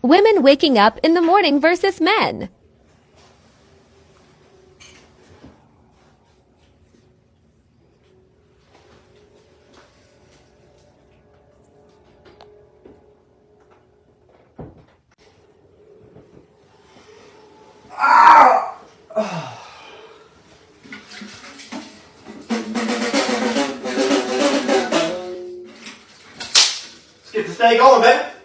Women waking up in the morning versus men. Let's get this day going, baby.